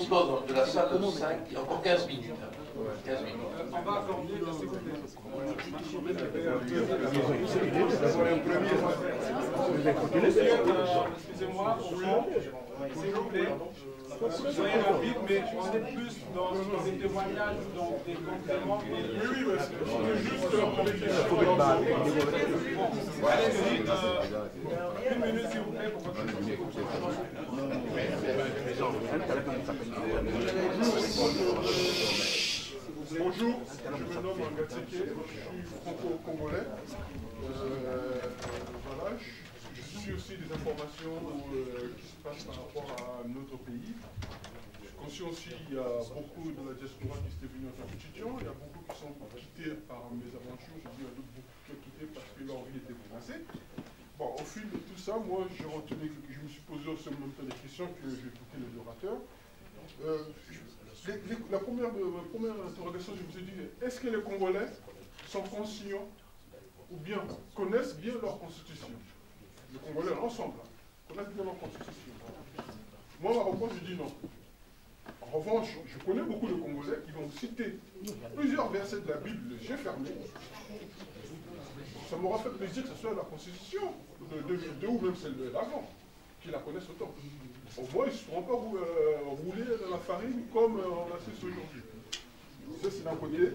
effectivement de la salle de 5, il y a encore 15 minutes. 15 minutes. On va accorder la seconde. Excusez-moi, au fond, s'il vous plaît. Soyez rapide, mais on est plus dans des témoignages, donc des compléments. Oui, parce que c'est juste allez-y, une minute s'il vous plaît pour votre Bonjour, je me nomme Ngatseke, je suis franco-congolais. Voilà, je suis aussi des informations qui se passent par rapport à notre pays. Je suis conscient aussi qu'il y a beaucoup de la diaspora qui étaient venus en tant qu'étudiants, il y a beaucoup qui sont quittés par mes aventures, je dis à d'autres beaucoup qui ont quitté parce que leur vie était menacée. Bon, au fil de tout ça, moi je me suis posé aussi en même temps des questions que j'ai écouté les orateurs. Ma première interrogation, je me suis dit, est-ce que les Congolais sont conscients ou bien connaissent bien leur constitution? Les Congolais, l'ensemble, connaissent bien leur constitution. Moi, ma réponse, je dis non. En revanche, je connais beaucoup de Congolais qui vont citer plusieurs versets de la Bible, les yeux fermés. Ça m'aura fait plaisir que ce soit la constitution de ou même celle de l'avant, qui la connaissent autant. Au moins, ils ne seront pas roulés dans la farine comme on assiste aujourd'hui. Ça, c'est d'un côté.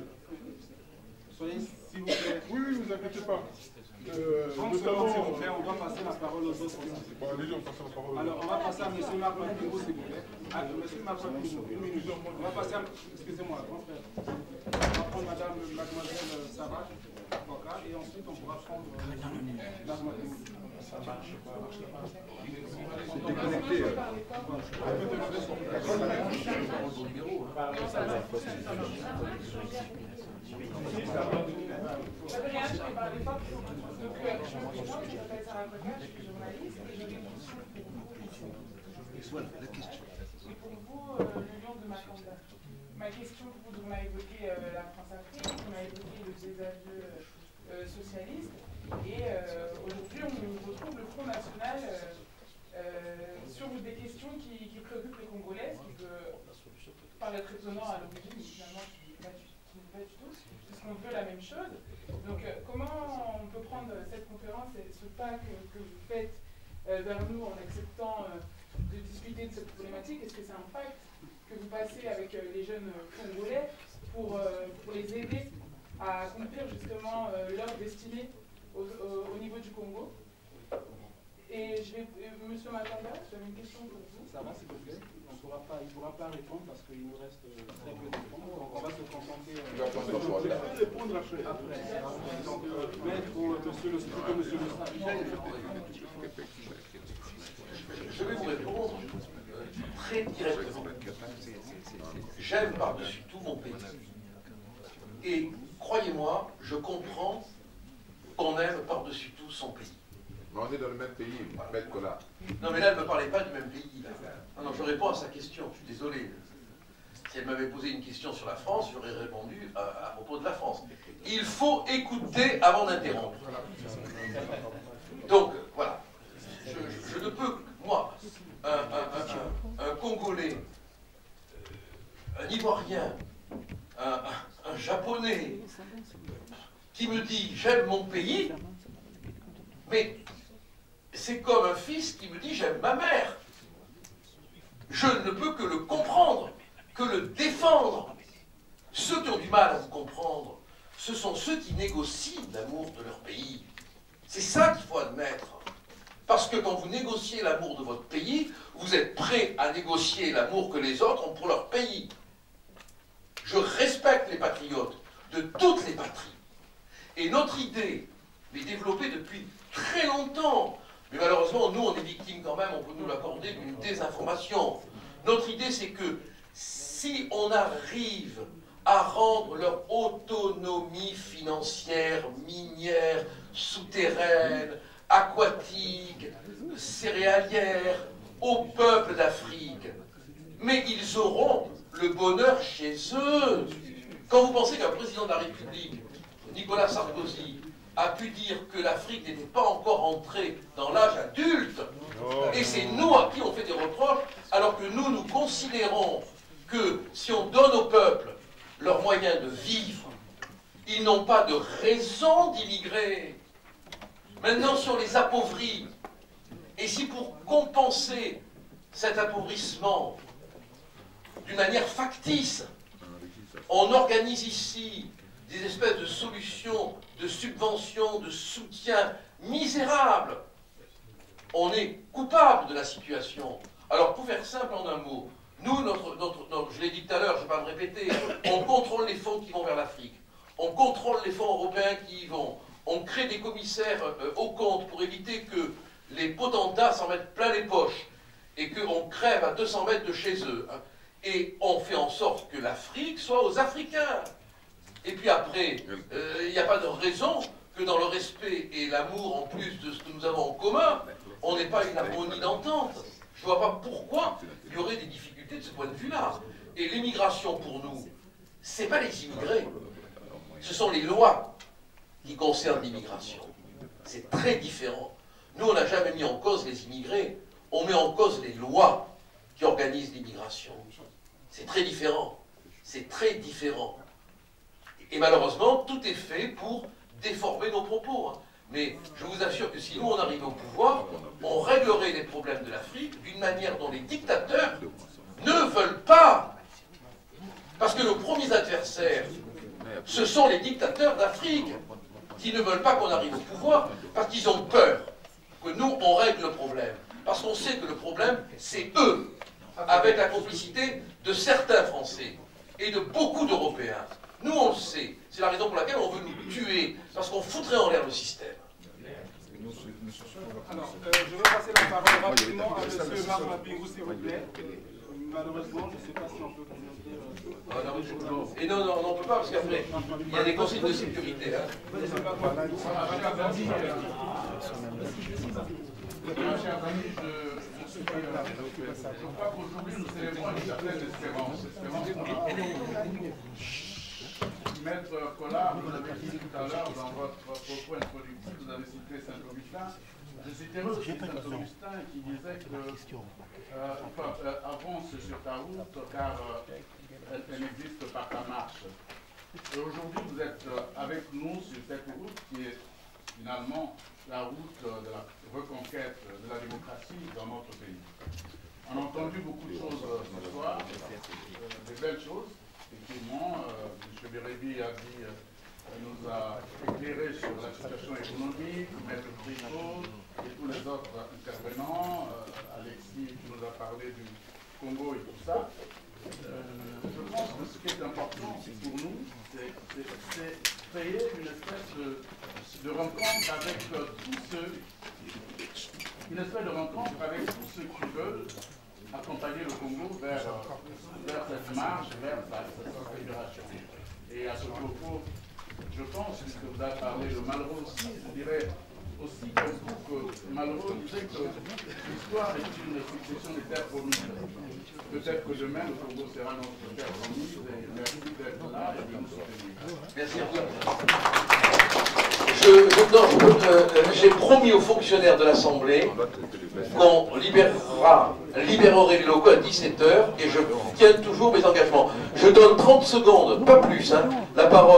Soyez, s'il vous plaît. Oui, ne vous inquiétez pas. Notamment, s'il vous plaît, on va passer la parole aux autres. Bon, allez-y, on passe la parole. Alors, on va passer à M. Marc Pingo, s'il vous plaît. Monsieur Marc Pingo, une minute. On va passer à... Excusez-moi, grand frère. On va prendre mademoiselle Sarah, avocat, et ensuite on pourra prendre mademoiselle. Ça marche pas. C'est déconnecté. Ma question, on a évoqué la France-Afrique, on a évoqué le désaveu socialiste, et aujourd'hui on retrouve le Front National sur des questions qui préoccupent les Congolais, ce qui peut paraître étonnant à l'origine, mais finalement qui n'est pas du tout, puisqu'on veut la même chose. Donc comment on peut prendre cette conférence et ce pas que vous faites vers nous en acceptant de discuter de cette problématique? Est-ce que c'est un pacte que vous passez avec les jeunes Congolais pour les aider à accomplir justement leur destinée au niveau du Congo? Et Monsieur Makanda, j'avais une question pour vous. Ça va, s'il vous plaît? Il ne pourra pas répondre parce qu'il nous reste très peu de temps. Donc on va se contenter. Je vais répondre après. Donc, monsieur le Je vais vous répondre très directement. J'aime par-dessus tout mon pays. Et croyez-moi, je comprends qu'on aime par-dessus tout son pays. Mais on est dans le même pays, Maître Collard. Non, mais là, elle ne me parlait pas du même pays. Là. Non, je réponds à sa question, je suis désolé. Si elle m'avait posé une question sur la France, j'aurais répondu à propos de la France. Il faut écouter avant d'interrompre. Donc, voilà. Je ne peux, moi, un Congolais, un Ivoirien, un Japonais, qui me dit « j'aime mon pays », mais c'est comme un fils qui me dit « j'aime ma mère ». Je ne peux que le comprendre, que le défendre. Ceux qui ont du mal à vous comprendre, ce sont ceux qui négocient l'amour de leur pays. C'est ça qu'il faut admettre. Parce que quand vous négociez l'amour de votre pays, vous êtes prêt à négocier l'amour que les autres ont pour leur pays. Je respecte les patriotes de toutes les patries. Et notre idée est développée depuis très longtemps. Mais malheureusement, nous, on est victimes quand même, on peut nous l'accorder, d'une désinformation. Notre idée, c'est que si on arrive à rendre leur autonomie financière, minière, souterraine, aquatique, céréalière, au peuple d'Afrique, mais ils auront le bonheur chez eux. Quand vous pensez qu'un président de la République, Nicolas Sarkozy, a pu dire que l'Afrique n'était pas encore entrée dans l'âge adulte, et c'est nous à qui on fait des reproches, alors que nous considérons que si on donne au peuple leurs moyens de vivre, ils n'ont pas de raison d'immigrer. Maintenant, si on les appauvrit, et si pour compenser cet appauvrissement d'une manière factice, on organise ici des espèces de solutions, de subventions, de soutien misérables, on est coupable de la situation. Alors, pour faire simple en un mot, nous, je l'ai dit tout à l'heure, je ne vais pas me répéter, on contrôle les fonds qui vont vers l'Afrique, on contrôle les fonds européens qui y vont, on crée des commissaires au compte pour éviter que les potentats s'en mettent plein les poches et qu'on crève à 200 mètres de chez eux. Hein, et on fait en sorte que l'Afrique soit aux Africains. Et puis après, il n'y a pas de raison que dans le respect et l'amour, en plus de ce que nous avons en commun, on n'ait pas une harmonie d'entente. Je ne vois pas pourquoi il y aurait des difficultés de ce point de vue-là. Et l'immigration, pour nous, ce n'est pas les immigrés. Ce sont les lois qui concernent l'immigration. C'est très différent. Nous, on n'a jamais mis en cause les immigrés. On met en cause les lois qui organisent l'immigration. C'est très différent. C'est très différent. Et malheureusement, tout est fait pour déformer nos propos. Hein. Mais je vous assure que si nous, on arrivait au pouvoir, on réglerait les problèmes de l'Afrique d'une manière dont les dictateurs ne veulent pas. Parce que nos premiers adversaires, ce sont les dictateurs d'Afrique qui ne veulent pas qu'on arrive au pouvoir parce qu'ils ont peur que nous, on règle le problème. Parce qu'on sait que le problème, c'est eux, avec la complicité de certains Français et de beaucoup d'Européens. Nous, on le sait. C'est la raison pour laquelle on veut nous tuer, parce qu'on foutrait en l'air le système. Alors, je vais passer la parole rapidement à M. Marc Mapingou, s'il vous plaît. Malheureusement, je ne sais pas si on peut commenter. Et non, on ne peut pas, parce qu'après, il y a des consignes de sécurité. Hein. Chers amis, je crois qu'aujourd'hui nous célébrons une certaine espérance. Maître Collard, vous avez dit tout à l'heure dans votre propos introductif, vous avez cité Saint-Augustin. Je citerai aussi Saint-Augustin qui disait que avance sur ta route car elle existe par ta marche. Et aujourd'hui vous êtes avec nous sur cette route qui est finalement la route de la reconquête de la démocratie dans notre pays. On a entendu beaucoup de choses ce soir, des belles choses. Effectivement, M. Bérébi nous a éclairé sur la situation économique, M. Tricot et tous les autres intervenants, Alexis qui nous a parlé du Congo et tout ça. Je pense que ce qui est important pour nous, c'est créer une espèce de rencontre avec tous ceux, qui veulent accompagner le Congo vers cette marche, vers sa fédération. Et à ce propos, je pense, puisque vous avez parlé de Malraux aussi, je dirais aussi que Malraux disait que l'histoire est une succession des terres promises. Peut-être que demain, le Congo sera notre terre promise, et merci d'être là et de nous soutenir. Merci à vous. J'ai promis aux fonctionnaires de l'Assemblée qu'on libérerait les locaux à 17 h et je tiens toujours mes engagements. Je donne 30 secondes, pas plus, hein, la parole.